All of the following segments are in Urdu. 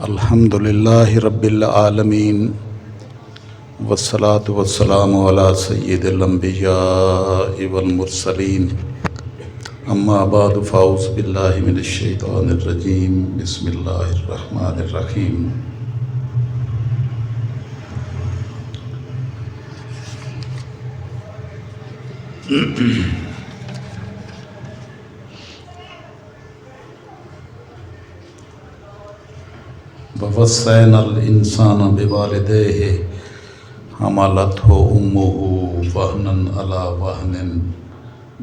الحمد للہ رب العالمین والصلاة والسلام علی سید الانبیاء والمرسلین اما بعد فاعوذ باللہ من الشیطان الرجیم بسم اللہ الرحمن الرحیم وَوَصَّيْنَا الْإِنسَانَ بِوَالِدَيْهِ حَمَلَتْهُ أُمُّهُ وَهْنًا عَلَى وَهْنٍ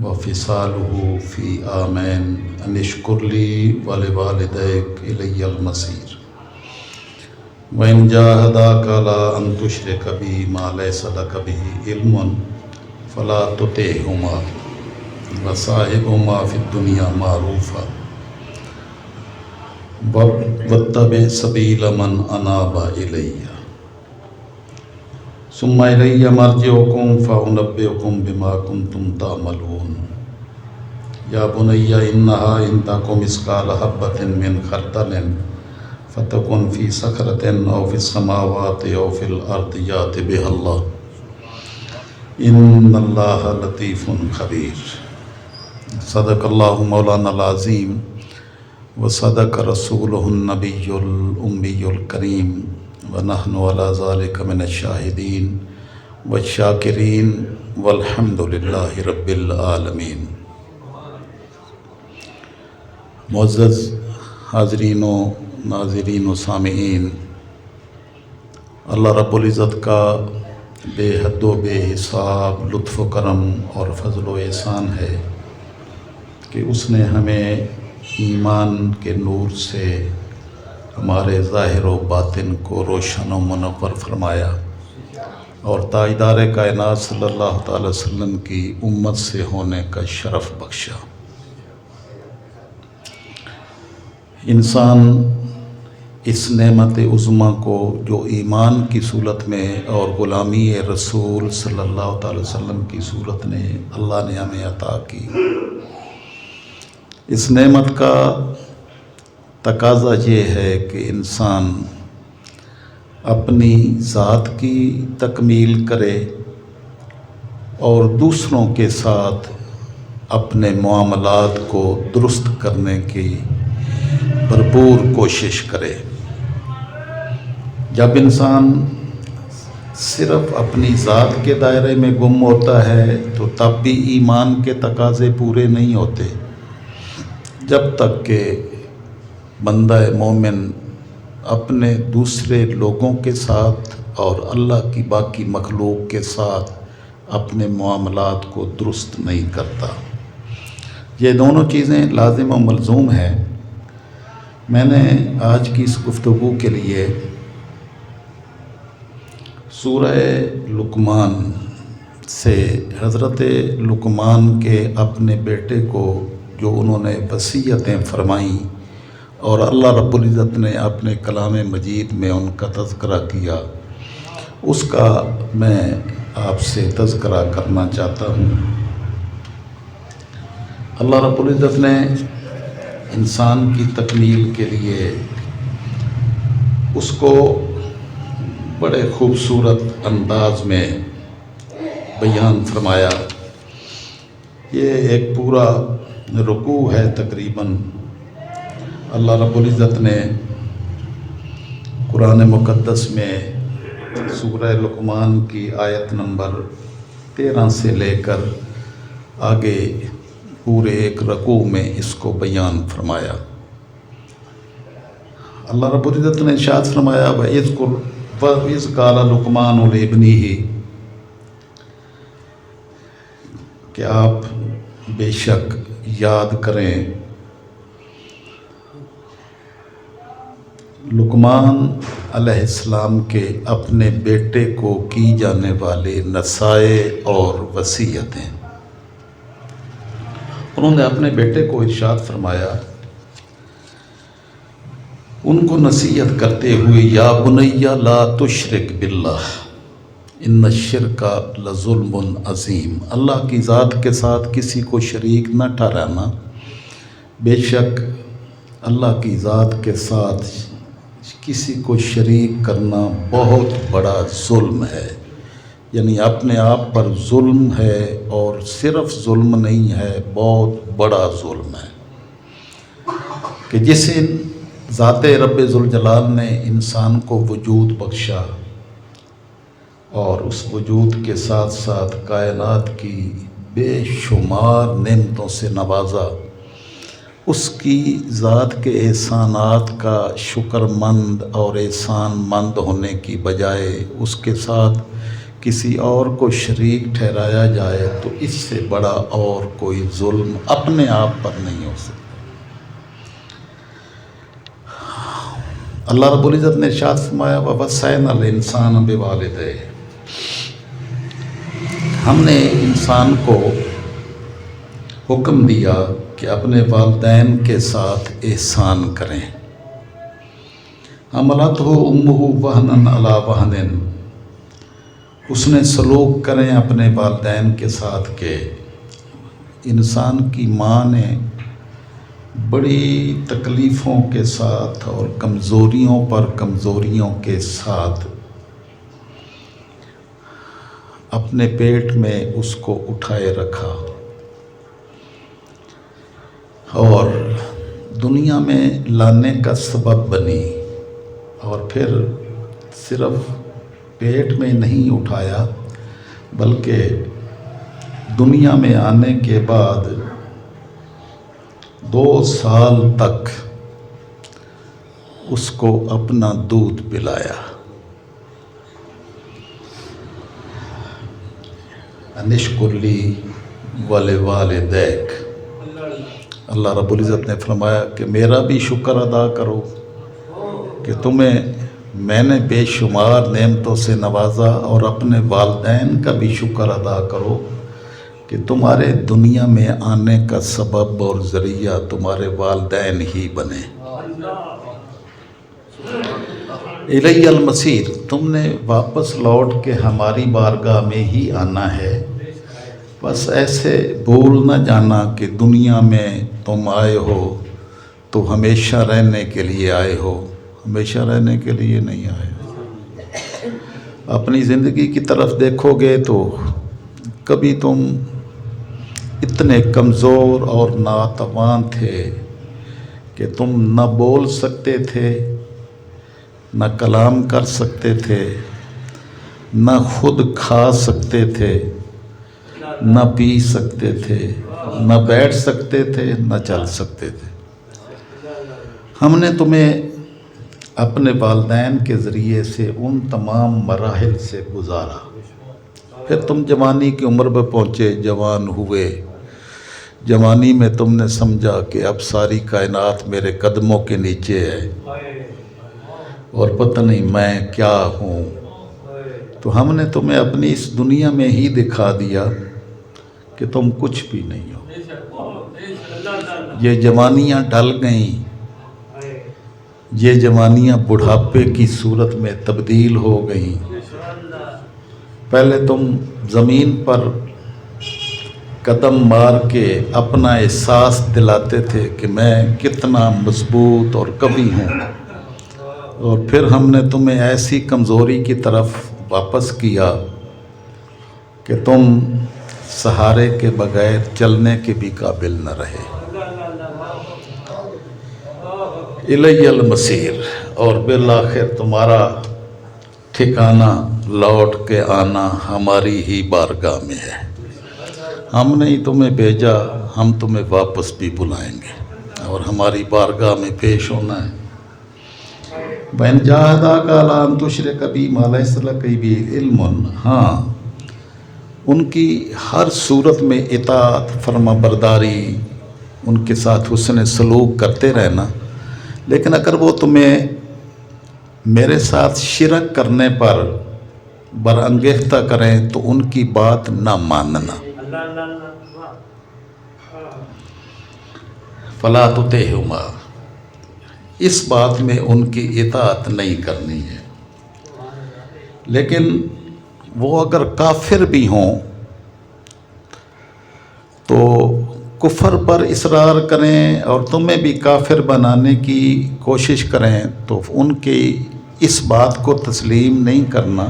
وَفِصَالُهُ فِي عَامَيْنِ أَنِ اشْكُرْ لِي وَلِوَالِدَيْكَ إِلَيَّ الْمَصِيرُ وَإِنْ جَاهَدَاكَ عَلَىٰ أَنْ تُشْرِكَ بِي مَا لَيْسَ لَكَ بِهِ عِلْمٌ فَلَا تُطِعْهُمَا وَصَاحِبْهُمَا فِي الدُّنْيَا مَعْرُوفًا وَاتَّبِعْ سَبِيلَ مَنْ أَنَابَ إِلَيَّ ثُمَّ إِلَيَّ مَرْجِعُكُمْ فَأُنَبِّئُكُمْ بِمَا كُنْتُمْ تَعْمَلُونَ يَا بُنَيَّ إِنَّهَا إِنْ تَكُ مِثْقَالَ حَبَّةٍ مِّنْ خَرْدَلٍ فَتَكُنْ فِي صَخْرَةٍ أَوْ فِي السَّمَاوَاتِ أَوْ فِي الْأَرْضِ يَأْتِ بِهَا اللَّهُ إِنَّ اللَّهَ لَطِيفٌ خَبِيرٌ صدق اللہ مولانا العظیم وصدق رسولہ النبی الأمی الکریم ونحن علی ذلک من الشاہدین والشاکرین والحمد للہ رب العالمین۔ معزز حاضرین و ناظرین و سامعین، اللہ رب العزت کا بے حد و بے حساب لطف و کرم اور فضل و احسان ہے کہ اس نے ہمیں ایمان کے نور سے ہمارے ظاہر و باطن کو روشن و منور فرمایا اور تاجدار کائنات صلی اللہ تعالی وسلم کی امت سے ہونے کا شرف بخشا۔ انسان اس نعمت عظمیٰ کو جو ایمان کی صورت میں اور غلامی رسول صلی اللہ تعالی وسلم کی صورت نے اللہ نے ہمیں عطا کی، اس نعمت کا تقاضا یہ ہے کہ انسان اپنی ذات کی تکمیل کرے اور دوسروں کے ساتھ اپنے معاملات کو درست کرنے کی بھرپور کوشش کرے۔ جب انسان صرف اپنی ذات کے دائرے میں گم ہوتا ہے تو تب بھی ایمان کے تقاضے پورے نہیں ہوتے، جب تک کہ بندہ مومن اپنے دوسرے لوگوں کے ساتھ اور اللہ کی باقی مخلوق کے ساتھ اپنے معاملات کو درست نہیں کرتا۔ یہ دونوں چیزیں لازم و ملزوم ہیں۔ میں نے آج کی اس گفتگو کے لیے سورہ لقمان سے حضرت لقمان کے اپنے بیٹے کو جو انہوں نے وصیتیں فرمائیں اور اللہ رب العزت نے اپنے کلام مجید میں ان کا تذکرہ کیا، اس کا میں آپ سے تذکرہ کرنا چاہتا ہوں۔ اللہ رب العزت نے انسان کی تکمیل کے لیے اس کو بڑے خوبصورت انداز میں بیان فرمایا۔ یہ ایک پورا رکوع ہے تقریباً۔ اللہ رب العزت نے قرآن مقدس میں سورہ لقمان کی آیت نمبر 13 سے لے کر آگے پورے ایک رکوع میں اس کو بیان فرمایا۔ اللہ رب العزت نے ارشاد فرمایا وَإِذْ قَالَ لُقْمَانُ لِابْنِهِ، کہ آپ بے شک یاد کریں لقمان علیہ السلام کے اپنے بیٹے کو کی جانے والے نصائح اور وصیتیں۔ انہوں نے اپنے بیٹے کو ارشاد فرمایا، ان کو نصیحت کرتے ہوئے، یا بنی لا تشرک باللہ ان الشرک لظلم عظیم، اللہ کی ذات کے ساتھ کسی کو شریک نہ ٹھہرانا، بے شک اللہ کی ذات کے ساتھ کسی کو شریک کرنا بہت بڑا ظلم ہے، یعنی اپنے آپ پر ظلم ہے، اور صرف ظلم نہیں ہے، بہت بڑا ظلم ہے کہ جس ذات رب ذوالجلال نے انسان کو وجود بخشا اور اس وجود کے ساتھ ساتھ کائنات کی بے شمار نعمتوں سے نوازا، اس کی ذات کے احسانات کا شکر مند اور احسان مند ہونے کی بجائے اس کے ساتھ کسی اور کو شریک ٹھہرایا جائے تو اس سے بڑا اور کوئی ظلم اپنے آپ پر نہیں ہو سکتا۔ اللہ رب العزت نے ارشاد فرمایا وَوَصَّيْنَا الْإِنسَانَ بِوَالِدَيْهِ، ہم نے انسان کو حکم دیا کہ اپنے والدین کے ساتھ احسان کریں۔ حملتہ امہ وہنًا علی وہن، اس نے سلوک کریں اپنے والدین کے ساتھ کہ انسان کی ماں نے بڑی تکلیفوں کے ساتھ اور کمزوریوں پر کمزوریوں کے ساتھ اپنے پیٹ میں اس کو اٹھائے رکھا اور دنیا میں لانے کا سبب بنی، اور پھر صرف پیٹ میں نہیں اٹھایا بلکہ دنیا میں آنے کے بعد 2 سال تک اس کو اپنا دودھ پلایا۔ انشکر لی ولوالدیک، اللہ رب العزت نے فرمایا کہ میرا بھی شکر ادا کرو کہ تمہیں میں نے بے شمار نعمتوں سے نوازا، اور اپنے والدین کا بھی شکر ادا کرو کہ تمہارے دنیا میں آنے کا سبب اور ذریعہ تمہارے والدین ہی بنے۔ الی المصیر، تم نے واپس لوٹ کے ہماری بارگاہ میں ہی آنا ہے، بس ایسے بھول نہ جانا کہ دنیا میں تم آئے ہو تو ہمیشہ رہنے کے لیے آئے ہو، ہمیشہ رہنے کے لیے نہیں آئے ہو۔ اپنی زندگی کی طرف دیکھو گے تو کبھی تم اتنے کمزور اور ناتوان تھے کہ تم نہ بول سکتے تھے، نہ کلام کر سکتے تھے، نہ خود کھا سکتے تھے، نہ پی سکتے تھے، نہ بیٹھ سکتے تھے، نہ چل سکتے تھے۔ ہم نے تمہیں اپنے والدین کے ذریعے سے ان تمام مراحل سے گزارا، پھر تم جوانی کی عمر پہ پہنچے، جوان ہوئے، جوانی میں تم نے سمجھا کہ اب ساری کائنات میرے قدموں کے نیچے ہے اور پتہ نہیں میں کیا ہوں، تو ہم نے تمہیں اپنی اس دنیا میں ہی دکھا دیا کہ تم کچھ بھی نہیں ہو۔ یہ جوانیاں ڈل گئیں، یہ جوانیاں بڑھاپے کی صورت میں تبدیل ہو گئیں۔ پہلے تم زمین پر قدم مار کے اپنا احساس دلاتے تھے کہ میں کتنا مضبوط اور قوی ہوں، اور پھر ہم نے تمہیں ایسی کمزوری کی طرف واپس کیا کہ تم سہارے کے بغیر چلنے کے بھی قابل نہ رہے۔ الی المصیر، اور بالآخر تمہارا ٹھکانہ لوٹ کے آنا ہماری ہی بارگاہ میں ہے۔ ہم نے ہی تمہیں بھیجا، ہم تمہیں واپس بھی بلائیں گے اور ہماری بارگاہ میں پیش ہونا ہے۔ وَإِنْ جَاهَدَاكَ عَلَىٰ أَن تُشْرِكَ بِي مَا لَيْسَ لَكَ بِهِ عِلْمٌ، ہاں ان کی ہر صورت میں اطاعت، فرما برداری، ان کے ساتھ حسن سلوک کرتے رہنا، لیکن اگر وہ تمہیں میرے ساتھ شرک کرنے پر برانگیختہ کریں تو ان کی بات نہ ماننا۔ فَلَا تُطِعْهُمَا، اس بات میں ان کی اطاعت نہیں کرنی ہے، لیکن وہ اگر کافر بھی ہوں تو کفر پر اصرار کریں اور تمہیں بھی کافر بنانے کی کوشش کریں تو ان کی اس بات کو تسلیم نہیں کرنا،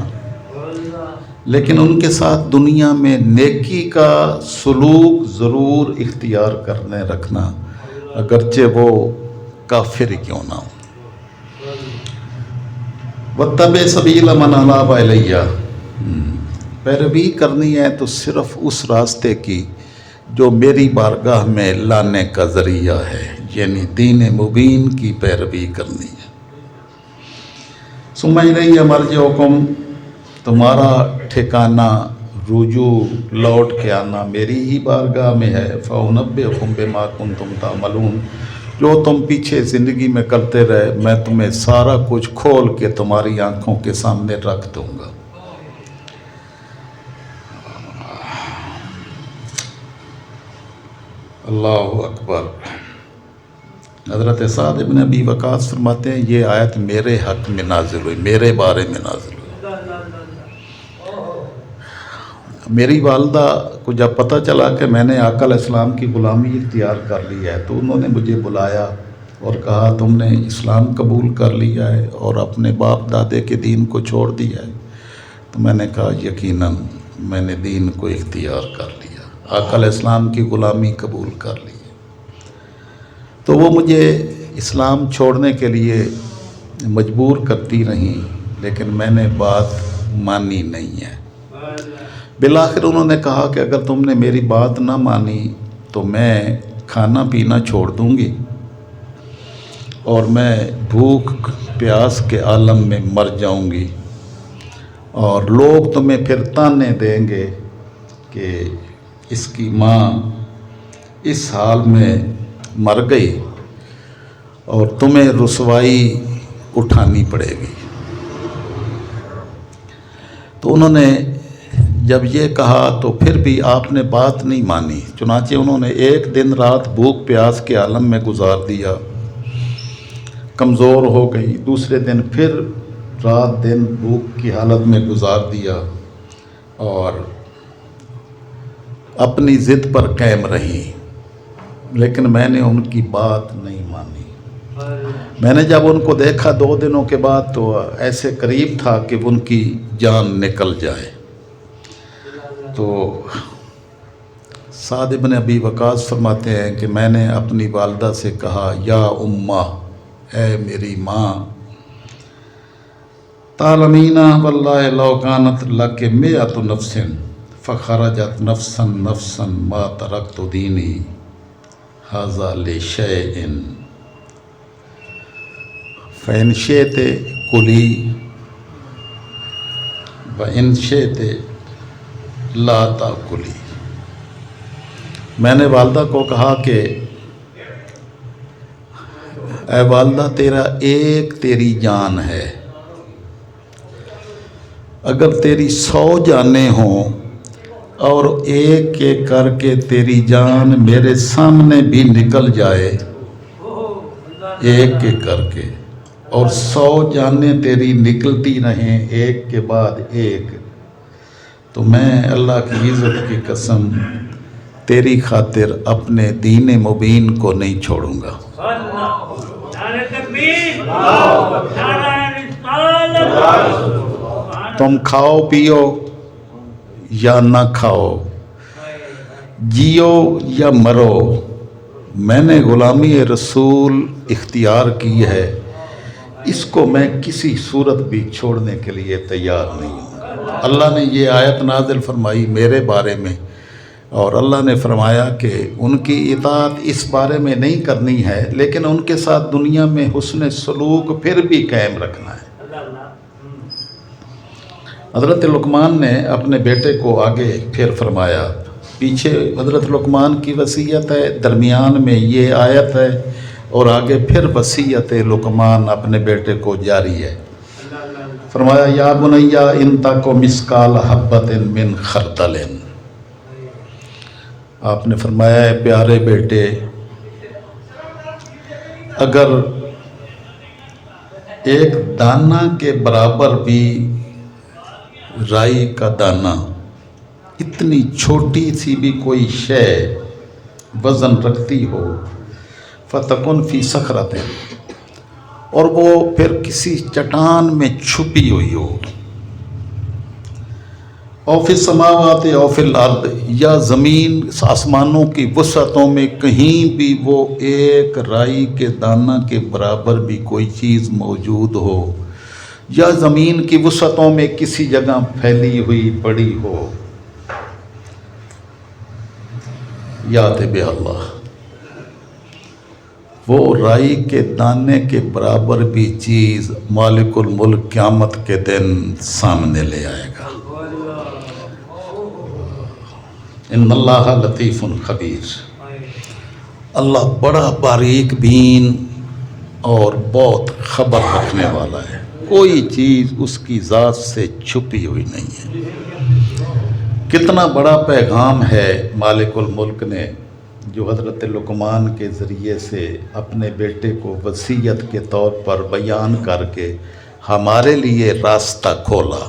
لیکن ان کے ساتھ دنیا میں نیکی کا سلوک ضرور اختیار کرنے رکھنا، اگرچہ وہ کافر ہی کیوں نہ ہو۔ وَاتَّبِعْ سَبِيلَ مَنْ أَنَابَ إِلَيَّ، پیروی کرنی ہے تو صرف اس راستے کی جو میری بارگاہ میں لانے کا ذریعہ ہے، یعنی دین مبین کی پیروی کرنی ہے۔ ثُمَّ إِلَيَّ مَرْجِعُكُمْ، تمہارا ٹھکانہ، رجوع، لوٹ کے آنا میری ہی بارگاہ میں ہے۔ فَأُنَبِّئُكُم بِمَا كُنتُمْ تَعْمَلُونَ، جو تم پیچھے زندگی میں کرتے رہے میں تمہیں سارا کچھ کھول کے تمہاری آنکھوں کے سامنے رکھ دوں گا۔ اللہ اکبر۔ حضرت سعد بن ابی وقاص فرماتے ہیں یہ آیت میرے حق میں نازل ہوئی، میرے بارے میں نازل ہوئی۔ میری والدہ کو جب پتہ چلا کہ میں نے آقا علیہ السلام کی غلامی اختیار کر لی ہے تو انہوں نے مجھے بلایا اور کہا تم نے اسلام قبول کر لیا ہے اور اپنے باپ دادے کے دین کو چھوڑ دیا ہے؟ تو میں نے کہا یقیناً میں نے دین کو اختیار کر لیا، آقا علیہ السلام کی غلامی قبول کر لی ہے۔ تو وہ مجھے اسلام چھوڑنے کے لیے مجبور کرتی رہیں، لیکن میں نے بات مانی نہیں ہے۔ بالآخر انہوں نے کہا کہ اگر تم نے میری بات نہ مانی تو میں کھانا پینا چھوڑ دوں گی اور میں بھوک پیاس کے عالم میں مر جاؤں گی، اور لوگ تمہیں پھر تانے دیں گے کہ اس کی ماں اس حال میں مر گئی اور تمہیں رسوائی اٹھانی پڑے گی۔ تو انہوں نے جب یہ کہا تو پھر بھی آپ نے بات نہیں مانی، چنانچہ انہوں نے ایک دن رات بھوک پیاس کے عالم میں گزار دیا، کمزور ہو گئی۔ دوسرے دن پھر رات دن بھوک کی حالت میں گزار دیا اور اپنی ضد پر قائم رہی، لیکن میں نے ان کی بات نہیں مانی۔ میں نے جب ان کو دیکھا 2 دنوں کے بعد تو ایسے قریب تھا کہ ان کی جان نکل جائے۔ تو سعد بن ابی وقاص فرماتے ہیں کہ میں نے اپنی والدہ سے کہا یا اماں، اے میری ماں، تعلمین واللہ لو کانت لک مئۃ نفس فخرجت نفسا نفسا ما ترکت دینی ھذا لشیء فإن شئت کلی وإن شئت لا تاکلی۔ میں نے والدہ کو کہا کہ اے والدہ تیری جان ہے، اگر تیری 100 جانیں ہوں اور ایک ایک کر کے تیری جان میرے سامنے بھی نکل جائے، ایک ایک کر کے، اور 100 جانیں تیری نکلتی رہیں ایک کے بعد ایک، تو میں اللہ کی عزت کی قسم تیری خاطر اپنے دین مبین کو نہیں چھوڑوں گا۔ تم کھاؤ پیو یا نہ کھاؤ، جیو یا مرو، میں نے غلامی رسول اختیار کی ہے، اس کو میں کسی صورت بھی چھوڑنے کے لیے تیار نہیں ہوں۔ اللہ نے یہ آیت نازل فرمائی میرے بارے میں، اور اللہ نے فرمایا کہ ان کی اطاعت اس بارے میں نہیں کرنی ہے، لیکن ان کے ساتھ دنیا میں حسن سلوک پھر بھی قائم رکھنا ہے۔ حضرت لقمان نے اپنے بیٹے کو آگے پھر فرمایا، پیچھے حضرت لقمان کی وصیت ہے، درمیان میں یہ آیت ہے، اور آگے پھر وصیت لقمان اپنے بیٹے کو جاری ہے۔ فرمایا یا بنیا ان تک مثقال حبۃ من خردل، آپ نے فرمایا ہے پیارے بیٹے، اگر ایک دانہ کے برابر بھی رائی کا دانہ، اتنی چھوٹی سی بھی کوئی شے وزن رکھتی ہو، فتکن فی صخرۃ، اور وہ پھر کسی چٹان میں چھپی ہوئی ہو، او فی السماوات او فی الارض، یا زمین آسمانوں کی وسعتوں میں کہیں بھی وہ ایک رائی کے دانہ کے برابر بھی کوئی چیز موجود ہو، یا زمین کی وسعتوں میں کسی جگہ پھیلی ہوئی پڑی ہو، یات بہ اللہ، وہ رائی کے دانے کے برابر بھی چیز مالک الملک قیامت کے دن سامنے لے آئے گا۔ ان اللہ لطیف خبیر، اللہ بڑا باریک بین اور بہت خبر رکھنے والا ہے، کوئی چیز اس کی ذات سے چھپی ہوئی نہیں ہے۔ کتنا بڑا پیغام ہے مالک الملک نے جو حضرت لقمان کے ذریعے سے اپنے بیٹے کو وصیت کے طور پر بیان کر کے ہمارے لیے راستہ کھولا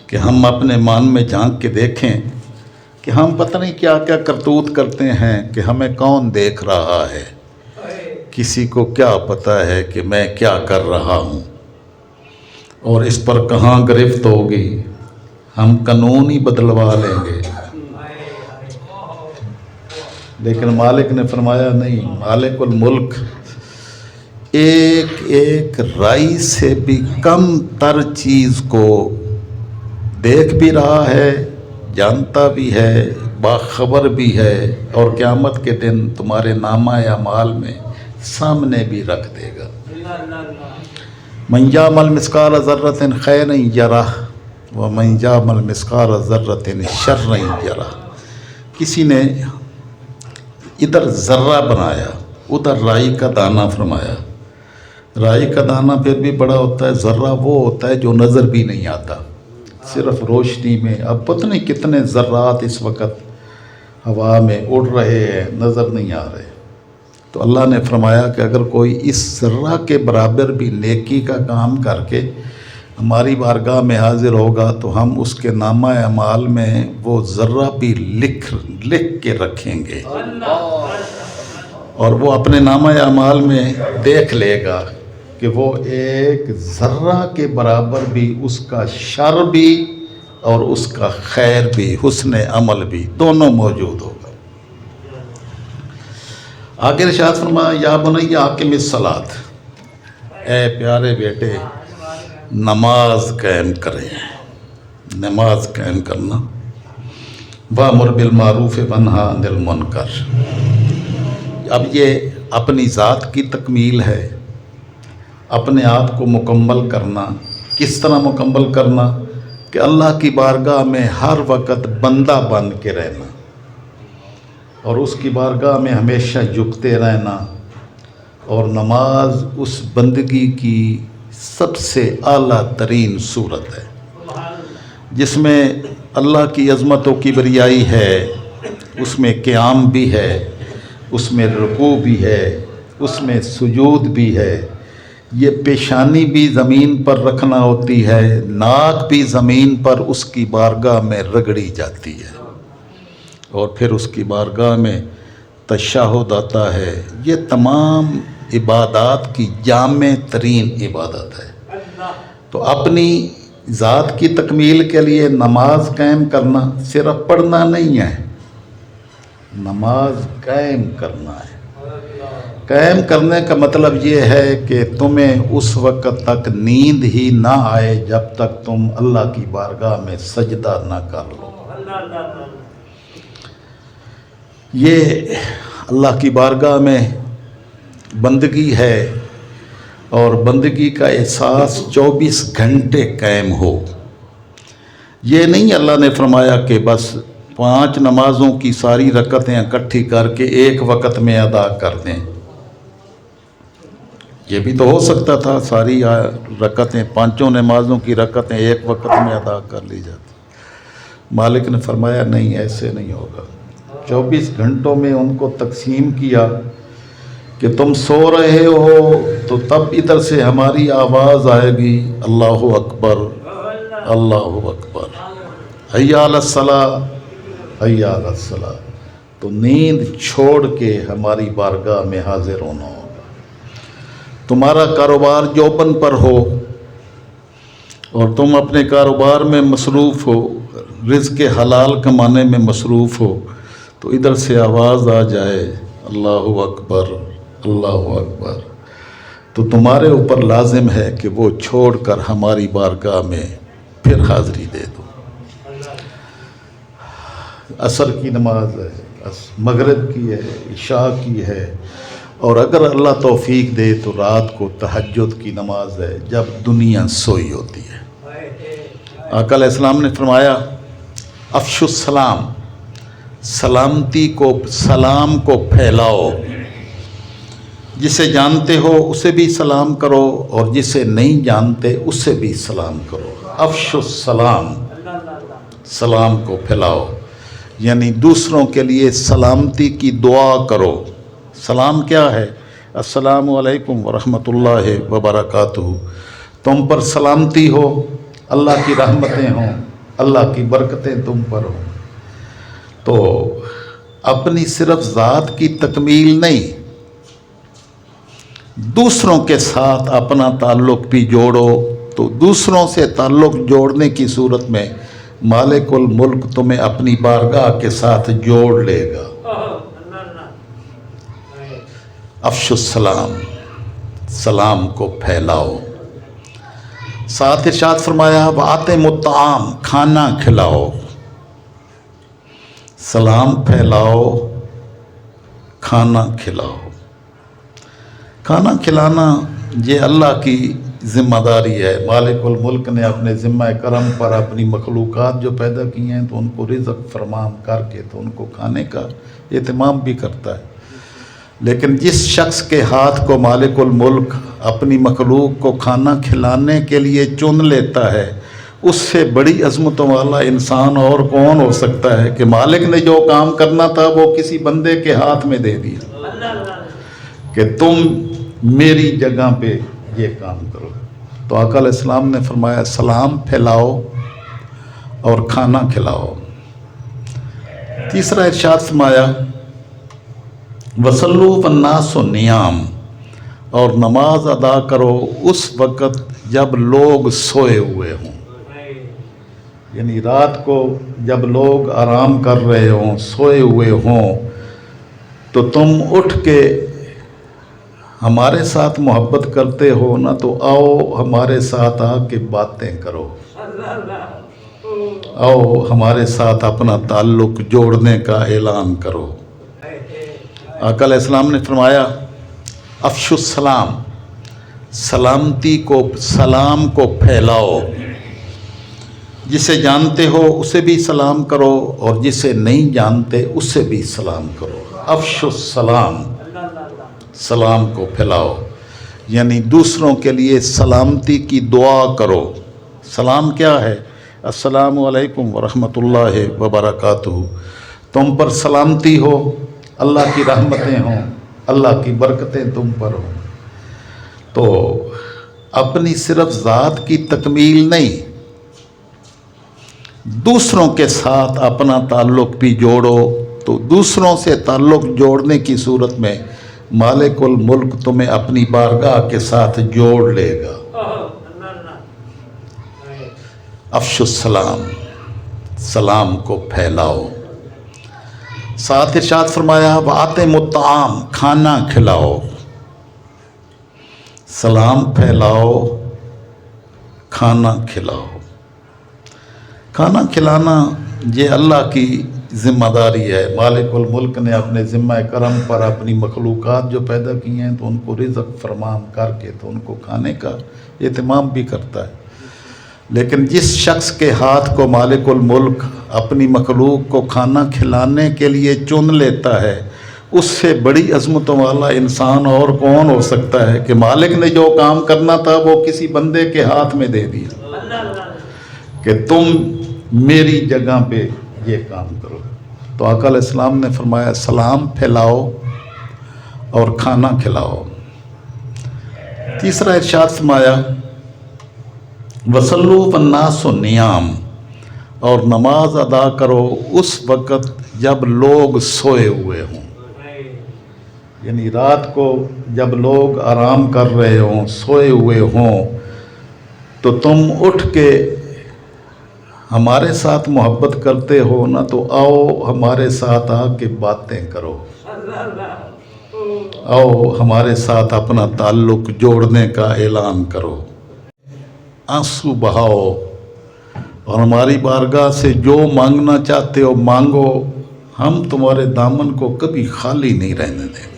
کہ ہم اپنے مان میں جھانک کے دیکھیں کہ ہم پتہ نہیں کیا کیا کرتوت کرتے ہیں، کہ ہمیں کون دیکھ رہا ہے، کسی کو کیا پتہ ہے کہ میں کیا کر رہا ہوں، اور اس پر کہاں گرفت ہوگی، ہم قانون ہی بدلوا لیں گے۔ لیکن مالک نے فرمایا نہیں، مالک الملک ایک ایک رائی سے بھی کم تر چیز کو دیکھ بھی رہا ہے، جانتا بھی ہے، باخبر بھی ہے، اور قیامت کے دن تمہارے نامہ اعمال میں سامنے بھی رکھ دے گا۔ من یعمل مثقال ذرۃ خیرا یرہ ومن یعمل مثقال ذرۃ شرا یرہ۔ کسی نے ادھر ذرہ بنایا، ادھر رائی کا دانہ فرمایا۔ رائی کا دانہ پھر بھی بڑا ہوتا ہے، ذرہ وہ ہوتا ہے جو نظر بھی نہیں آتا، صرف روشنی میں۔ اب پتہ نہیں کتنے ذرات اس وقت ہوا میں اڑ رہے ہیں، نظر نہیں آ رہے۔ تو اللہ نے فرمایا کہ اگر کوئی اس ذرہ کے برابر بھی نیکی کا کام کر کے ہماری بارگاہ میں حاضر ہوگا تو ہم اس کے نامہ اعمال میں وہ ذرہ بھی لکھ کے رکھیں گے، اور وہ اپنے نامہ اعمال میں دیکھ لے گا کہ وہ ایک ذرہ کے برابر بھی اس کا شر بھی اور اس کا خیر بھی، حسن عمل بھی، دونوں موجود ہوگا۔ آگے ارشاد فرمایا یا بنی اقم الصلاۃ، اے پیارے بیٹے نماز قائم کریں، نماز قائم کرنا، وامر بالمعروف وانہی عن المنکر۔ اب یہ اپنی ذات کی تکمیل ہے، اپنے آپ کو مکمل کرنا۔ کس طرح مکمل کرنا؟ کہ اللہ کی بارگاہ میں ہر وقت بندہ بن کے رہنا، اور اس کی بارگاہ میں ہمیشہ جھکتے رہنا، اور نماز اس بندگی کی سب سے اعلیٰ ترین صورت ہے جس میں اللہ کی عظمت و کبریائی ہے، اس میں قیام بھی ہے، اس میں رکوع بھی ہے، اس میں سجود بھی ہے، یہ پیشانی بھی زمین پر رکھنا ہوتی ہے، ناک بھی زمین پر اس کی بارگاہ میں رگڑی جاتی ہے، اور پھر اس کی بارگاہ میں تشہد آتا ہے۔ یہ تمام عبادات کی جامع ترین عبادت ہے۔ تو اپنی ذات کی تکمیل کے لیے نماز قائم کرنا صرف پڑھنا نہیں ہے، نماز قائم کرنا ہے۔ قائم کرنے کا مطلب یہ ہے کہ تمہیں اس وقت تک نیند ہی نہ آئے جب تک تم اللہ کی بارگاہ میں سجدہ نہ کر لو۔ یہ اللہ کی بارگاہ میں بندگی ہے، اور بندگی کا احساس 24 گھنٹے قائم ہو۔ یہ نہیں اللہ نے فرمایا کہ بس 5 نمازوں کی ساری رکعتیں اکٹھی کر کے ایک وقت میں ادا کر دیں۔ یہ بھی تو ہو سکتا تھا، ساری رکعتیں 5 نمازوں کی رکعتیں ایک وقت میں ادا کر لی جاتی۔ مالک نے فرمایا نہیں، ایسے نہیں ہوگا۔ 24 گھنٹوں میں ان کو تقسیم کیا کہ تم سو رہے ہو تو تب ادھر سے ہماری آواز آئے گی، اللہ اکبر اللہ اکبر، حی علی الصلاۃ حی علی الصلاۃ، تو نیند چھوڑ کے ہماری بارگاہ میں حاضر ہونا ہوگا۔ تمہارا کاروبار جوبن پر ہو اور تم اپنے کاروبار میں مصروف ہو، رزق حلال کمانے میں مصروف ہو، تو ادھر سے آواز آ جائے اللہ اکبر اللہ اکبر، تو تمہارے اوپر لازم ہے کہ وہ چھوڑ کر ہماری بارگاہ میں پھر حاضری دے دو۔ عصر کی نماز ہے، مغرب کی ہے، عشاء کی ہے، اور اگر اللہ توفیق دے تو رات کو تہجد کی نماز ہے جب دنیا سوئی ہوتی ہے۔ آقا علیہ السلام نے فرمایا افشوا السلام، سلامتی کو، سلام کو پھیلاؤ، جسے جانتے ہو اسے بھی سلام کرو اور جسے نہیں جانتے اسے بھی سلام کرو۔ افشوا السلام، سلام کو پھیلاؤ، یعنی دوسروں کے لیے سلامتی کی دعا کرو۔ سلام کیا ہے؟ السلام علیکم ورحمۃ اللہ وبرکاتہ، تم پر سلامتی ہو، اللہ کی رحمتیں ہوں، اللہ کی برکتیں تم پر ہوں۔ تو اپنی صرف ذات کی تکمیل نہیں، دوسروں کے ساتھ اپنا تعلق بھی جوڑو، تو دوسروں سے تعلق جوڑنے کی صورت میں مالک الملک تمہیں اپنی بارگاہ کے ساتھ جوڑ لے گا۔ افشوا السلام، سلام کو پھیلاؤ۔ ساتھ ارشاد فرمایا وَأَطْعِمُوا الطَّعَامَ، کھانا کھلاؤ۔ سلام پھیلاؤ، کھانا کھلاؤ۔ کھانا کھلانا یہ اللہ کی ذمہ داری ہے۔ مالک الملک نے اپنے ذمہ کرم پر اپنی مخلوقات جو پیدا کی ہیں تو ان کو رزق فرمام کر کے تو ان کو کھانے کا اہتمام بھی کرتا ہے۔ لیکن جس شخص کے ہاتھ کو مالک الملک اپنی مخلوق کو کھانا کھلانے کے لیے چن لیتا ہے، اس سے بڑی عظمتوں والا انسان اور کون ہو سکتا ہے کہ مالک نے جو کام کرنا تھا وہ کسی بندے کے ہاتھ میں دے دیا کہ تم میری جگہ پہ یہ کام کرو۔ تو آقا علیہ السلام نے فرمایا سلام پھیلاؤ اور کھانا کھلاؤ۔ تیسرا ارشاد فرمایا وَصَلُّوا وَالنَّاسُ نِيَامٌ، اور نماز ادا کرو اس وقت جب لوگ سوئے ہوئے ہوں، یعنی رات کو جب لوگ آرام کر رہے ہوں، سوئے ہوئے ہوں، تو تم اٹھ کے ہمارے ساتھ محبت کرتے ہو نا، تو آؤ ہمارے ساتھ آ کے باتیں کرو، آؤ ہمارے ساتھ اپنا تعلق جوڑنے کا اعلان کرو۔ آقا علیہ السلام نے فرمایا افشوا السلام، سلامتی کو، سلام کو پھیلاؤ، جسے جانتے ہو اسے بھی سلام کرو اور جسے نہیں جانتے اسے بھی سلام کرو۔ افشوا السلام، سلام کو پھیلاؤ، یعنی دوسروں کے لیے سلامتی کی دعا کرو۔ سلام کیا ہے؟ السلام علیکم ورحمۃ اللہ وبرکاتہ، تم پر سلامتی ہو، اللہ کی رحمتیں ہوں، اللہ کی برکتیں تم پر ہوں۔ تو اپنی صرف ذات کی تکمیل نہیں، دوسروں کے ساتھ اپنا تعلق بھی جوڑو، تو دوسروں سے تعلق جوڑنے کی صورت میں مالک الملک تمہیں اپنی بارگاہ کے ساتھ جوڑ لے گا۔ افشوا السلام، سلام کو پھیلاؤ۔ ساتھ ارشاد فرمایا وَأَطْعِمُوا الطَّعَامَ، کھانا کھلاؤ۔ سلام پھیلاؤ، کھانا کھلاؤ۔ کھانا کھلانا یہ اللہ کی ذمہ داری ہے۔ مالک الملک نے اپنے ذمہ کرم پر اپنی مخلوقات جو پیدا کی ہیں تو ان کو رزق فرمام کر کے تو ان کو کھانے کا اہتمام بھی کرتا ہے۔ لیکن جس شخص کے ہاتھ کو مالک الملک اپنی مخلوق کو کھانا کھلانے کے لیے چن لیتا ہے، اس سے بڑی عظمتوں والا انسان اور کون ہو سکتا ہے کہ مالک نے جو کام کرنا تھا وہ کسی بندے کے ہاتھ میں دے دیا کہ تم میری جگہ پہ یہ کام کرو۔ تو آقا علیہ السلام نے فرمایا سلام پھیلاؤ اور کھانا کھلاؤ۔ تیسرا ارشاد فرمایا وَصَلُّوا وَالنَّاسُ نِيَامٌ، اور نماز ادا کرو اس وقت جب لوگ سوئے ہوئے ہوں، یعنی رات کو جب لوگ آرام کر رہے ہوں، سوئے ہوئے ہوں، تو تم اٹھ کے ہمارے ساتھ محبت کرتے ہو نا، تو آؤ ہمارے ساتھ آ کے باتیں کرو، آؤ ہمارے ساتھ اپنا تعلق جوڑنے کا اعلان کرو، آنسو بہاؤ اور ہماری بارگاہ سے جو مانگنا چاہتے ہو مانگو، ہم تمہارے دامن کو کبھی خالی نہیں رہنے دیں۔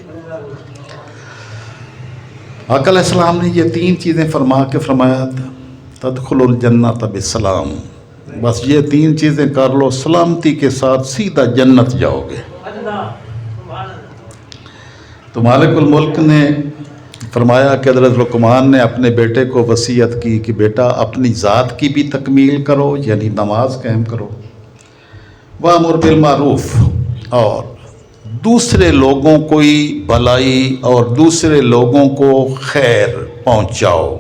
آقا علیہ السلام نے یہ 3 چیزیں فرما کے فرمایا تھا، تدخل الجنت بسلام، بس یہ 3 چیزیں کر لو، سلامتی کے ساتھ سیدھا جنت جاؤ گے۔ تو مالک الملک نے فرمایا کہ حضرت لقمان نے اپنے بیٹے کو وصیت کی کہ بیٹا اپنی ذات کی بھی تکمیل کرو، یعنی نماز قائم کرو، وامر بالمعروف، اور دوسرے لوگوں کو بھلائی اور دوسرے لوگوں کو خیر پہنچاؤ،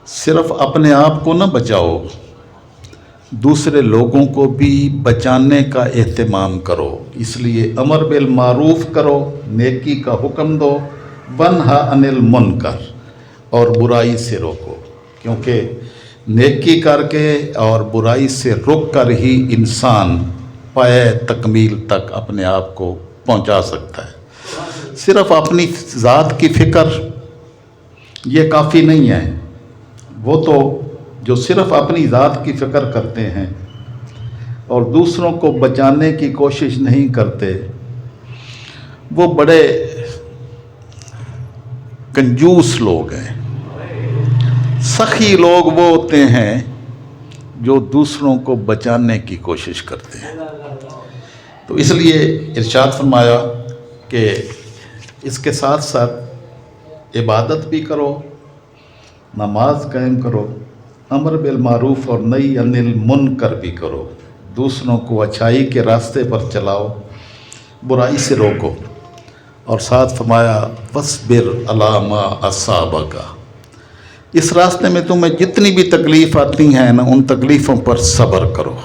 صرف اپنے آپ کو نہ بچاؤ، دوسرے لوگوں کو بھی بچانے کا اہتمام کرو، اس لیے امر بالمعروف کرو، نیکی کا حکم دو، ونہا عن المنکر، اور برائی سے روکو، کیونکہ نیکی کر کے اور برائی سے رک کر ہی انسان پائے تکمیل تک اپنے آپ کو پہنچا سکتا ہے۔ صرف اپنی ذات کی فکر یہ کافی نہیں ہے، وہ تو جو صرف اپنی ذات کی فکر کرتے ہیں اور دوسروں کو بچانے کی کوشش نہیں کرتے، وہ بڑے کنجوس لوگ ہیں۔ سخی لوگ وہ ہوتے ہیں جو دوسروں کو بچانے کی کوشش کرتے ہیں۔ تو اس لیے ارشاد فرمایا کہ اس کے ساتھ ساتھ عبادت بھی کرو، نماز قائم کرو، امر بالمعروف اور نہی عن المنکر بھی کرو، دوسروں کو اچھائی کے راستے پر چلاؤ، برائی سے روکو، اور ساتھ فرمایا وَاصْبِرْ عَلَىٰ مَا أَصَابَكَ، اس راستے میں تمہیں جتنی بھی تکلیف آتی ہیں نا، ان تکلیفوں پر صبر کرو۔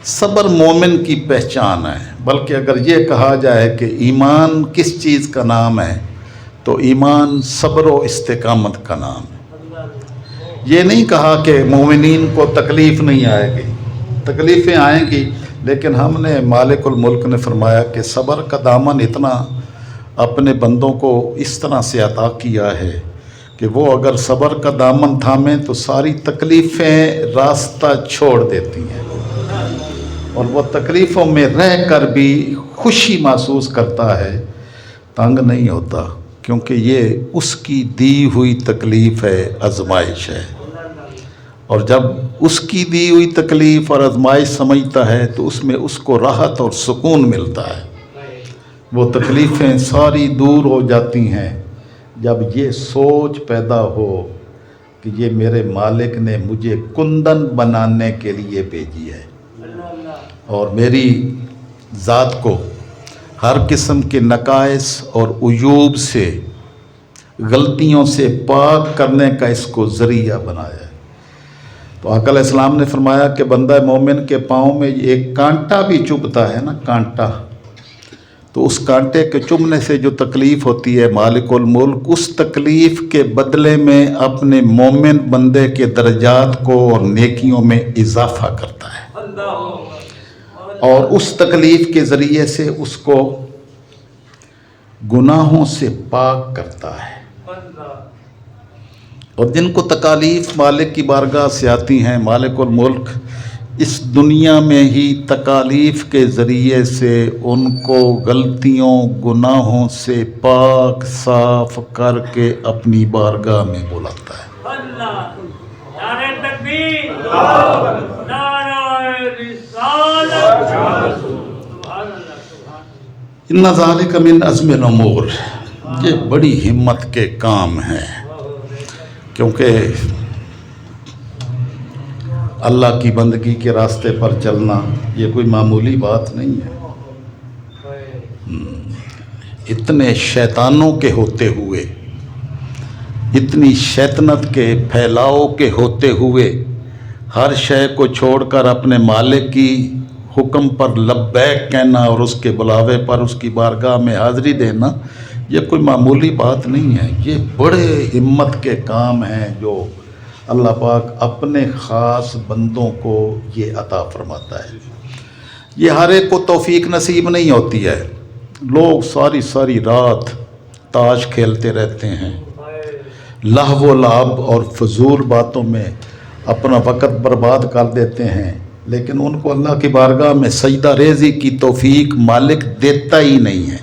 صبر مومن کی پہچان ہے، بلکہ اگر یہ کہا جائے کہ ایمان کس چیز کا نام ہے تو ایمان صبر و استقامت کا نام ہے۔ یہ نہیں کہا کہ مومنین کو تکلیف نہیں آئے گی، تکلیفیں آئیں گی، لیکن ہم نے مالک الملک نے فرمایا کہ صبر کا دامن اتنا اپنے بندوں کو اس طرح سے عطا کیا ہے کہ وہ اگر صبر کا دامن تھامیں تو ساری تکلیفیں راستہ چھوڑ دیتی ہیں، اور وہ تکلیفوں میں رہ کر بھی خوشی محسوس کرتا ہے، تنگ نہیں ہوتا، کیونکہ یہ اس کی دی ہوئی تکلیف ہے، آزمائش ہے، اور جب اس کی دی ہوئی تکلیف اور آزمائش سمجھتا ہے تو اس میں اس کو راحت اور سکون ملتا ہے، وہ تکلیفیں ساری دور ہو جاتی ہیں جب یہ سوچ پیدا ہو کہ یہ میرے مالک نے مجھے کندن بنانے کے لیے بھیجی ہے، اور میری ذات کو ہر قسم کے نقائص اور عیوب سے، غلطیوں سے پاک کرنے کا اس کو ذریعہ بنایا ہے۔ تو آقا علیہ السلام نے فرمایا کہ بندہ مومن کے پاؤں میں ایک کانٹا بھی چبھتا ہے نا، کانٹا، تو اس کانٹے کے چبھنے سے جو تکلیف ہوتی ہے، مالک الملک اس تکلیف کے بدلے میں اپنے مومن بندے کے درجات کو اور نیکیوں میں اضافہ کرتا ہے، اور اس تکلیف کے ذریعے سے اس کو گناہوں سے پاک کرتا ہے۔ اور جن کو تکالیف مالک کی بارگاہ سے آتی ہیں، مالک الملک اس دنیا میں ہی تکالیف کے ذریعے سے ان کو غلطیوں گناہوں سے پاک صاف کر کے اپنی بارگاہ میں بلاتا ہے۔ نعرہ تکبیر، نعرہ رسالت، ان ذالک من عزم الامور، یہ بڑی ہمت کے کام ہیں، کیونکہ اللہ کی بندگی کے راستے پر چلنا یہ کوئی معمولی بات نہیں ہے۔ اتنے شیطانوں کے ہوتے ہوئے، اتنی شیطنت کے پھیلاؤ کے ہوتے ہوئے ہر شے کو چھوڑ کر اپنے مالک کی حکم پر لبیک کہنا اور اس کے بلاوے پر اس کی بارگاہ میں حاضری دینا، یہ کوئی معمولی بات نہیں ہے، یہ بڑے ہمت کے کام ہیں جو اللہ پاک اپنے خاص بندوں کو یہ عطا فرماتا ہے۔ یہ ہر ایک کو توفیق نصیب نہیں ہوتی ہے۔ لوگ ساری ساری رات تاش کھیلتے رہتے ہیں، لہو و لعب اور فضول باتوں میں اپنا وقت برباد کر دیتے ہیں، لیکن ان کو اللہ کی بارگاہ میں سجدہ ریزی کی توفیق مالک دیتا ہی نہیں ہے۔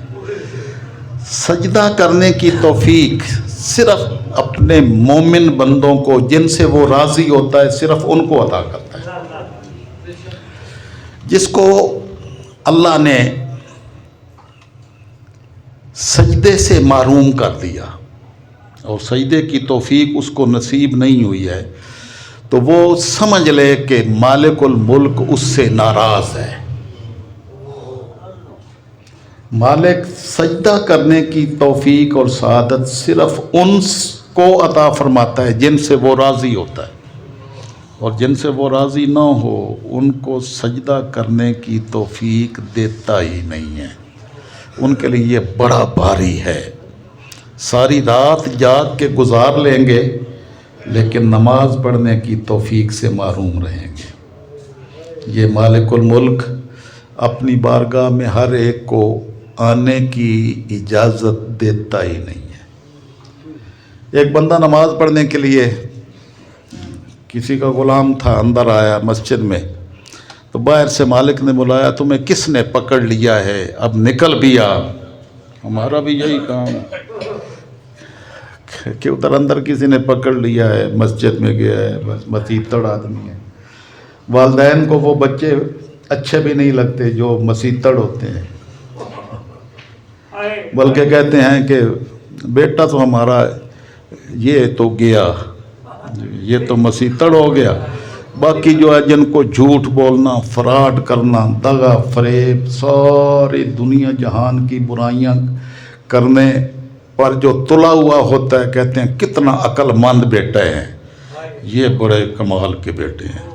سجدہ کرنے کی توفیق صرف اپنے مومن بندوں کو، جن سے وہ راضی ہوتا ہے، صرف ان کو عطا کرتا ہے۔ جس کو اللہ نے سجدے سے محروم کر دیا اور سجدے کی توفیق اس کو نصیب نہیں ہوئی ہے، تو وہ سمجھ لے کہ مالک الملک اس سے ناراض ہے۔ مالک سجدہ کرنے کی توفیق اور سعادت صرف ان کو عطا فرماتا ہے جن سے وہ راضی ہوتا ہے، اور جن سے وہ راضی نہ ہو ان کو سجدہ کرنے کی توفیق دیتا ہی نہیں ہے۔ ان کے لیے یہ بڑا بھاری ہے۔ ساری رات جاگ کے گزار لیں گے لیکن نماز پڑھنے کی توفیق سے محروم رہیں گے۔ یہ مالک الملک اپنی بارگاہ میں ہر ایک کو آنے کی اجازت دیتا ہی نہیں ہے۔ ایک بندہ نماز پڑھنے کے لیے، کسی کا غلام تھا، اندر آیا مسجد میں، تو باہر سے مالک نے بلایا، تمہیں کس نے پکڑ لیا ہے، اب نکل بھی آ۔ ہمارا بھی یہی کام ہے کہ ادھر اندر کسی نے پکڑ لیا ہے، مسجد میں گیا ہے، بس مسیتڑ آدمی ہے۔ والدین کو وہ بچے اچھے بھی نہیں لگتے جو مسیتڑ ہوتے ہیں، بلکہ کہتے ہیں کہ بیٹا تو ہمارا یہ تو گیا، یہ تو مسیتڑ ہو گیا۔ باقی جو ہے جن کو جھوٹ بولنا، فراڈ کرنا، دغا فریب، ساری دنیا جہان کی برائیاں کرنے پر جو تلا ہوا ہوتا ہے، کہتے ہیں کتنا عقل مند بیٹے ہیں، یہ بڑے کمال کے بیٹے ہیں۔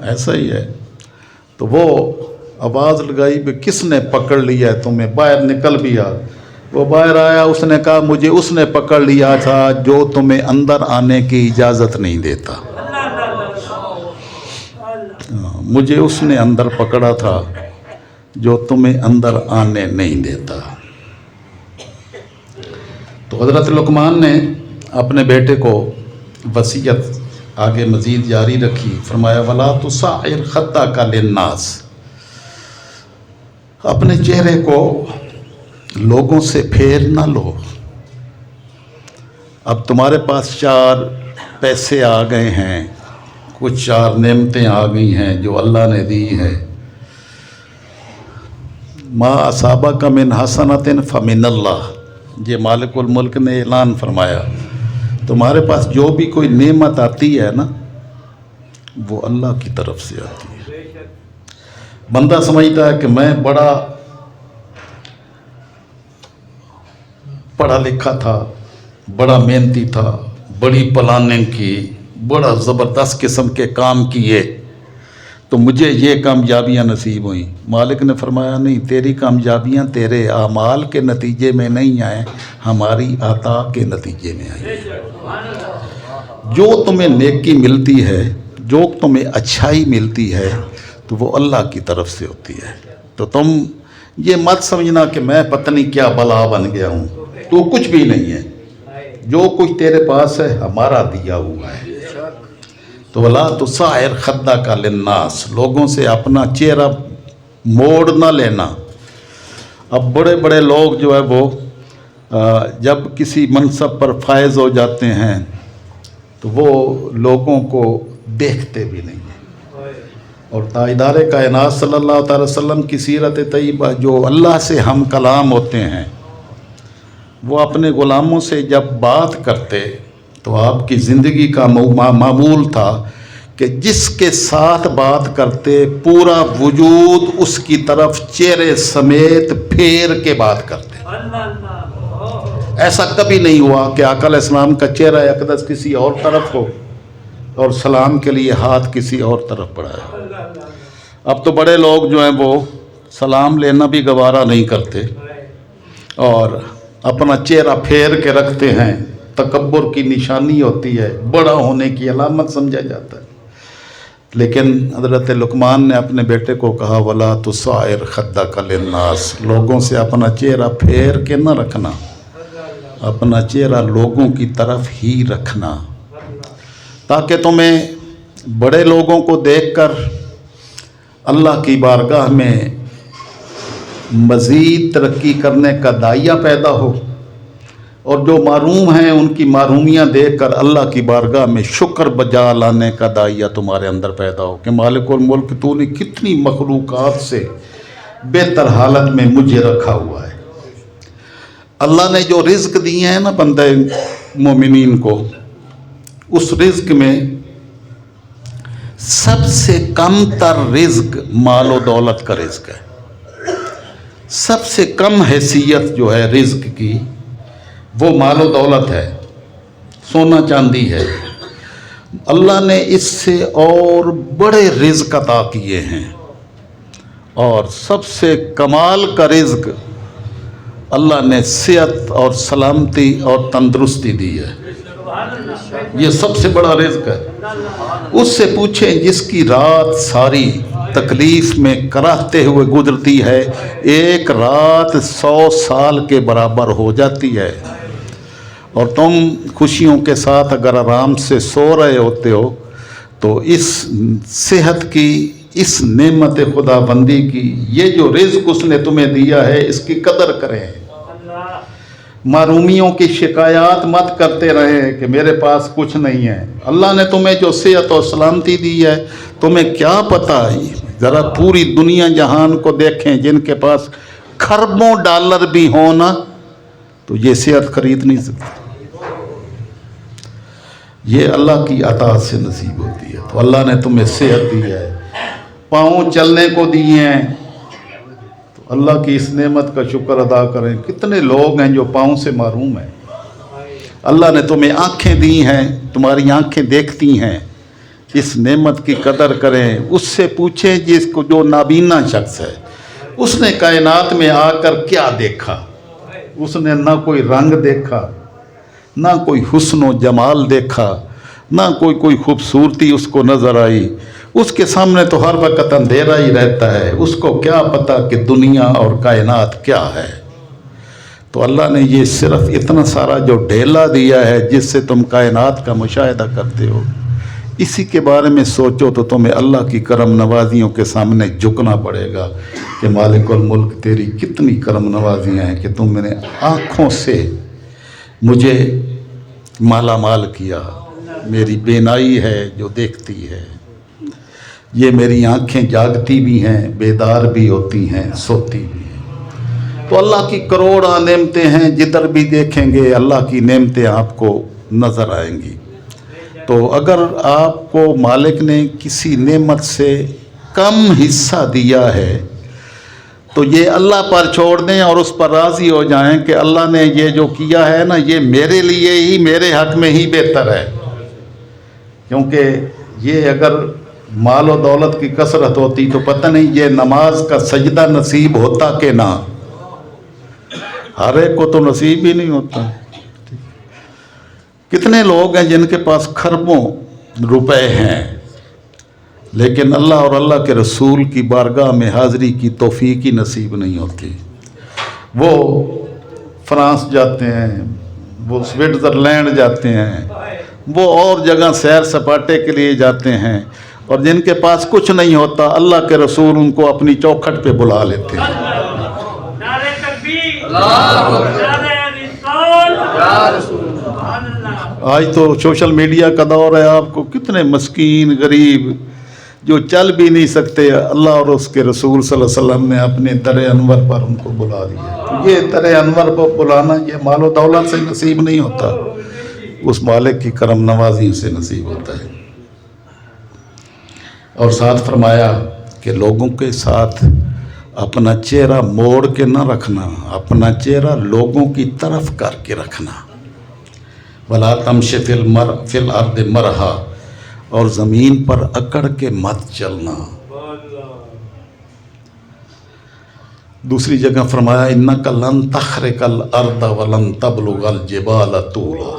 ایسا ہی ہے۔ تو وہ آواز لگائی کہ کس نے پکڑ لیا ہے تمہیں، باہر نکل بھی آ۔ وہ باہر آیا، اس نے کہا مجھے اس نے پکڑ لیا تھا جو تمہیں اندر آنے کی اجازت نہیں دیتا، مجھے اس نے اندر پکڑا تھا جو تمہیں اندر آنے نہیں دیتا۔ تو حضرت لقمان نے اپنے بیٹے کو وصیت آگے مزید جاری رکھی، فرمایا وَلَا تُصَعِّرْ خَدَّكَ لِلنَّاسِ، اپنے چہرے کو لوگوں سے پھیر نہ لو۔ اب تمہارے پاس 4 پیسے آ گئے ہیں، کچھ 4 نعمتیں آ گئی ہیں جو اللہ نے دی ہیں۔ مَا أَصَابَكَ مِنْ حَسَنَةٍ فَمِنَ اللَّهِ، یہ مالک الملک نے اعلان فرمایا، تمہارے پاس جو بھی کوئی نعمت آتی ہے نا، وہ اللہ کی طرف سے آتی ہے۔ بندہ سمجھتا ہے کہ میں بڑا پڑھا لکھا تھا، بڑا محنتی تھا، بڑی پلاننگ کی، بڑا زبردست قسم کے کام کیے تو مجھے یہ کامیابیاں نصیب ہوئیں۔ مالک نے فرمایا نہیں، تیری کامیابیاں تیرے اعمال کے نتیجے میں نہیں آئیں، ہماری عطا کے نتیجے میں آئیں۔ جو تمہیں نیکی ملتی ہے، جو تمہیں اچھائی ملتی ہے، تو وہ اللہ کی طرف سے ہوتی ہے۔ تو تم یہ مت سمجھنا کہ میں پتہ نہیں کیا بلا بن گیا ہوں، تو کچھ بھی نہیں ہے، جو کچھ تیرے پاس ہے ہمارا دیا ہوا ہے۔ تو وَلَا تُصَعِّرْ خَدَّكَ لِلنَّاسِ، لوگوں سے اپنا چہرہ موڑ نہ لینا۔ اب بڑے بڑے لوگ جو ہے وہ جب کسی منصب پر فائز ہو جاتے ہیں تو وہ لوگوں کو دیکھتے بھی نہیں ہیں۔ اور تاجدار کائنات صلی اللہ تعالی وسلم کی سیرت طیبہ، جو اللہ سے ہم کلام ہوتے ہیں، وہ اپنے غلاموں سے جب بات کرتے تو آپ کی زندگی کا معمول تھا کہ جس کے ساتھ بات کرتے پورا وجود اس کی طرف چہرے سمیت پھیر کے بات کرتے۔ ایسا کبھی نہیں ہوا کہ آقا علیہ السلام کا چہرہ اقدس کسی اور طرف ہو اور سلام کے لیے ہاتھ کسی اور طرف بڑھایا۔ اب تو بڑے لوگ جو ہیں وہ سلام لینا بھی گوارا نہیں کرتے اور اپنا چہرہ پھیر کے رکھتے ہیں، تکبر کی نشانی ہوتی ہے، بڑا ہونے کی علامت سمجھا جاتا ہے۔ لیکن حضرت لقمان نے اپنے بیٹے کو کہا وَلَا تُصَعِّرْ خَدَّكَ لِلنَّاسِ، لوگوں سے اپنا چہرہ پھیر کے نہ رکھنا، اپنا چہرہ لوگوں کی طرف ہی رکھنا، تاکہ تمہیں بڑے لوگوں کو دیکھ کر اللہ کی بارگاہ میں مزید ترقی کرنے کا داعیہ پیدا ہو، اور جو محروم ہیں ان کی محرومیاں دیکھ کر اللہ کی بارگاہ میں شکر بجا لانے کا داعیہ تمہارے اندر پیدا ہو کہ مالک الملک تو نے کتنی مخلوقات سے بہتر حالت میں مجھے رکھا ہوا ہے۔ اللہ نے جو رزق دیے ہیں نا بندہ مومنین کو، اس رزق میں سب سے کم تر رزق مال و دولت کا رزق ہے۔ سب سے کم حیثیت جو ہے رزق کی وہ مال و دولت ہے، سونا چاندی ہے۔ اللہ نے اس سے اور بڑے رزق عطا کیے ہیں، اور سب سے کمال کا رزق اللہ نے صحت اور سلامتی اور تندرستی دی ہے۔ یہ سب سے بڑا رزق ہے۔ اس سے پوچھیں جس کی رات ساری تکلیف میں کراہتے ہوئے گزرتی ہے، ایک رات 100 سال کے برابر ہو جاتی ہے، اور تم خوشیوں کے ساتھ اگر آرام سے سو رہے ہوتے ہو تو اس صحت کی، اس نعمت خدا بندی کی، یہ جو رزق اس نے تمہیں دیا ہے اس کی قدر کریں۔ محرومیوں کی شکایات مت کرتے رہیں کہ میرے پاس کچھ نہیں ہے۔ اللہ نے تمہیں جو صحت اور سلامتی دی ہے، تمہیں کیا پتہ ہے؟ ذرا پوری دنیا جہان کو دیکھیں، جن کے پاس کھربوں ڈالر بھی ہونا تو یہ صحت خرید نہیں سکتے۔ یہ اللہ کی عطا سے نصیب ہوتی ہے۔ تو اللہ نے تمہیں صحت دی ہے، پاؤں چلنے کو دیے ہیں، تو اللہ کی اس نعمت کا شکر ادا کریں۔ کتنے لوگ ہیں جو پاؤں سے محروم ہیں۔ اللہ نے تمہیں آنکھیں دی ہیں، تمہاری آنکھیں دیکھتی ہیں، اس نعمت کی قدر کریں۔ اس سے پوچھیں جس کو جو نابینا شخص ہے، اس نے کائنات میں آ کر کیا دیکھا؟ اس نے نہ کوئی رنگ دیکھا، نہ کوئی حسن و جمال دیکھا، نہ کوئی خوبصورتی اس کو نظر آئی۔ اس کے سامنے تو ہر وقت اندھیرا ہی رہتا ہے، اس کو کیا پتا کہ دنیا اور کائنات کیا ہے۔ تو اللہ نے یہ صرف اتنا سارا جو ڈھیلا دیا ہے جس سے تم کائنات کا مشاہدہ کرتے ہو، اسی کے بارے میں سوچو تو تمہیں اللہ کی کرم نوازیوں کے سامنے جھکنا پڑے گا کہ مالک الملک تیری کتنی کرم نوازیاں ہیں کہ تم نے آنکھوں سے مجھے مالا مال کیا۔ میری بینائی ہے جو دیکھتی ہے، یہ میری آنکھیں جاگتی بھی ہیں، بیدار بھی ہوتی ہیں، سوتی بھی ہیں۔ تو اللہ کی کروڑاں نعمتیں ہیں، جدھر بھی دیکھیں گے اللہ کی نعمتیں آپ کو نظر آئیں گی۔ تو اگر آپ کو مالک نے کسی نعمت سے کم حصہ دیا ہے تو یہ اللہ پر چھوڑ دیں اور اس پر راضی ہو جائیں کہ اللہ نے یہ جو کیا ہے نا، یہ میرے لیے ہی، میرے حق میں ہی بہتر ہے۔ کیونکہ یہ اگر مال و دولت کی کثرت ہوتی تو پتہ نہیں یہ نماز کا سجدہ نصیب ہوتا کہ نہ۔ ہر ایک کو تو نصیب ہی نہیں ہوتا۔ کتنے لوگ ہیں جن کے پاس کھربوں روپے ہیں، لیکن اللہ اور اللہ کے رسول کی بارگاہ میں حاضری کی توفیق ہی نصیب نہیں ہوتی۔ وہ فرانس جاتے ہیں، وہ سوئٹزرلینڈ جاتے ہیں، وہ اور جگہ سیر سپاٹے کے لیے جاتے ہیں، اور جن کے پاس کچھ نہیں ہوتا اللہ کے رسول ان کو اپنی چوکھٹ پہ بلا لیتے ہیں۔ نعرہ تکبیر، نعرہ رسالت۔ آج تو سوشل میڈیا کا دور ہے، آپ کو کتنے مسکین غریب جو چل بھی نہیں سکتے، اللہ اور اس کے رسول صلی اللہ علیہ وسلم نے اپنے در انور پر ان کو بلا دیا۔ یہ در انور پر بلانا یہ مال و دولت سے نصیب نہیں ہوتا، اس مالک کی کرم نوازی سے نصیب ہوتا ہے۔ اور ساتھ فرمایا کہ لوگوں کے ساتھ اپنا چہرہ موڑ کے نہ رکھنا، اپنا چہرہ لوگوں کی طرف کر کے رکھنا۔ وَلَا تَمْشِ فِي الْأَرْضِ مَرْحًا، اور زمین پر اکڑ کے مت چلنا۔ دوسری جگہ فرمایا انک لن تخرق الارض ولن تبلغ الجبال طولا۔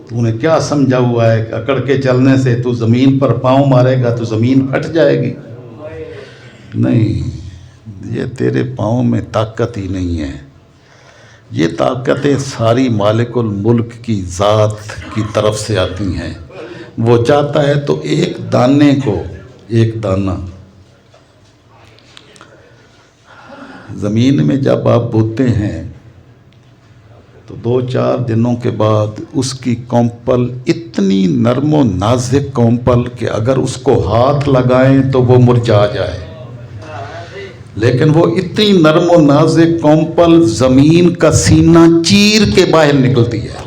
تو نے کیا سمجھا ہوا ہے کہ اکڑ کے چلنے سے تو زمین پر پاؤں مارے گا تو زمین پھٹ جائے گی؟ نہیں، یہ تیرے پاؤں میں طاقت ہی نہیں ہے۔ یہ طاقتیں ساری مالک الملک کی ذات کی طرف سے آتی ہیں۔ وہ چاہتا ہے تو ایک دانے کو، ایک دانہ زمین میں جب آپ بوتے ہیں تو 2-4 دنوں کے بعد اس کی کونپل اتنی نرم و نازک کونپل کہ اگر اس کو ہاتھ لگائیں تو وہ مرجھا جائے، لیکن وہ اتنی نرم و نازک کونپل زمین کا سینہ چیر کے باہر نکلتی ہے۔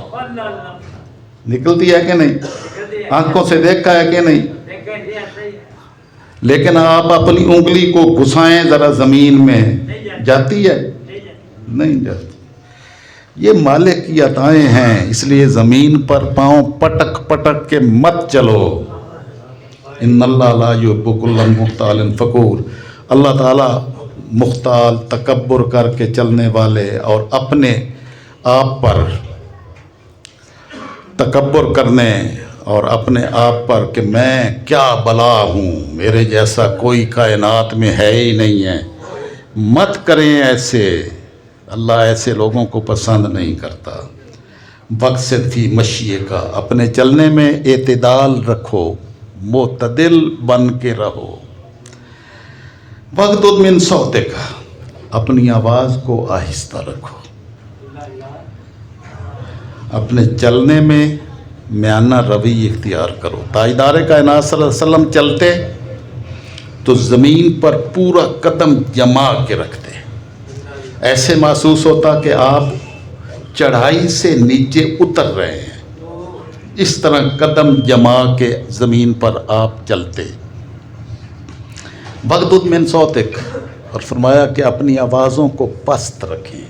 نکلتی ہے کہ نہیں؟ آنکھوں سے دیکھا ہے کہ نہیں؟ لیکن آپ اپنی انگلی کو گھسائیں ذرا زمین میں، جاتی ہے؟ نہیں جاتی۔ یہ مالک کی عطائیں ہیں، اس لیے زمین پر پاؤں پٹک پٹک کے مت چلو۔ ان اللہ لا یحب کل مختال فخور۔ اللہ تعالیٰ مختال، تکبر کر کے چلنے والے اور اپنے آپ پر تکبر کرنے اور اپنے آپ پر کہ میں کیا بلا ہوں، میرے جیسا کوئی کائنات میں ہے ہی نہیں ہے، مت کریں ایسے۔ اللہ ایسے لوگوں کو پسند نہیں کرتا۔ وقصد فی مشیے کا، اپنے چلنے میں اعتدال رکھو، معتدل بن کے رہو۔ وغضض من صوتک، اپنی آواز کو آہستہ رکھو۔ اپنے چلنے میں میانہ روی اختیار کرو۔ تاجدار کائنات صلی اللہ علیہ وسلم چلتے تو زمین پر پورا قدم جما کے رکھتے، ایسے محسوس ہوتا کہ آپ چڑھائی سے نیچے اتر رہے ہیں، اس طرح قدم جما کے زمین پر آپ چلتے۔ وغضض من صوتک، اور فرمایا کہ اپنی آوازوں کو پست رکھیں،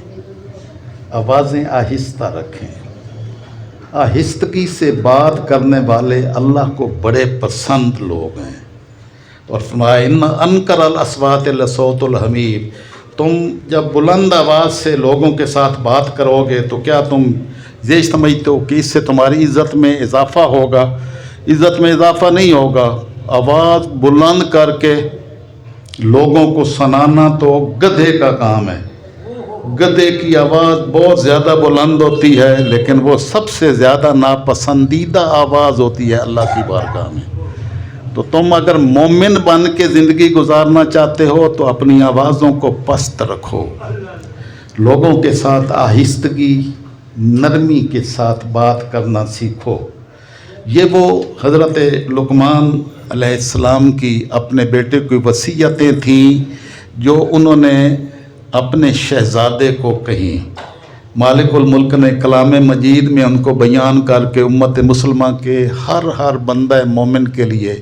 آوازیں آہستہ رکھیں۔ آہستگی سے بات کرنے والے اللہ کو بڑے پسند لوگ ہیں۔ اور فرمایا ان انکر الاصوات لصوت الحمیر، تم جب بلند آواز سے لوگوں کے ساتھ بات کرو گے تو کیا تم یہ سمجھتے ہو کہ اس سے تمہاری عزت میں اضافہ ہوگا؟ عزت میں اضافہ نہیں ہوگا۔ آواز بلند کر کے لوگوں کو سنانا تو گدھے کا کام ہے۔ گدھے کی آواز بہت زیادہ بلند ہوتی ہے، لیکن وہ سب سے زیادہ ناپسندیدہ آواز ہوتی ہے اللہ کی بارگاہ میں۔ تو تم اگر مومن بن کے زندگی گزارنا چاہتے ہو تو اپنی آوازوں کو پست رکھو، لوگوں کے ساتھ آہستگی، نرمی کے ساتھ بات کرنا سیکھو۔ یہ وہ حضرت لقمان علیہ السلام کی اپنے بیٹے کی وصیتیں تھیں جو انہوں نے اپنے شہزادے کو کہیں۔ مالک الملک نے کلام مجید میں ان کو بیان کر کے امت مسلمہ کے ہر بندہ مومن کے لیے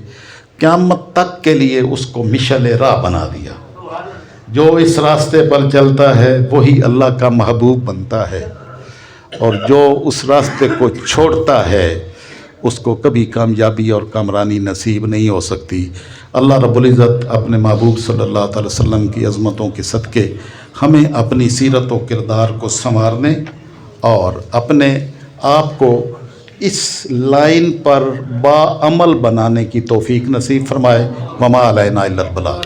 قیامت تک کے لیے اس کو مشعل راہ بنا دیا۔ جو اس راستے پر چلتا ہے وہی اللہ کا محبوب بنتا ہے، اور جو اس راستے کو چھوڑتا ہے اس کو کبھی کامیابی اور کامرانی نصیب نہیں ہو سکتی۔ اللہ رب العزت اپنے محبوب صلی اللہ تعالی وسلم کی عظمتوں کے صدقے ہمیں اپنی سیرت و کردار کو سنوارنے اور اپنے آپ کو اس لائن پر با عمل بنانے کی توفیق نصیب فرمائے۔ وما علینا الا البلاغ۔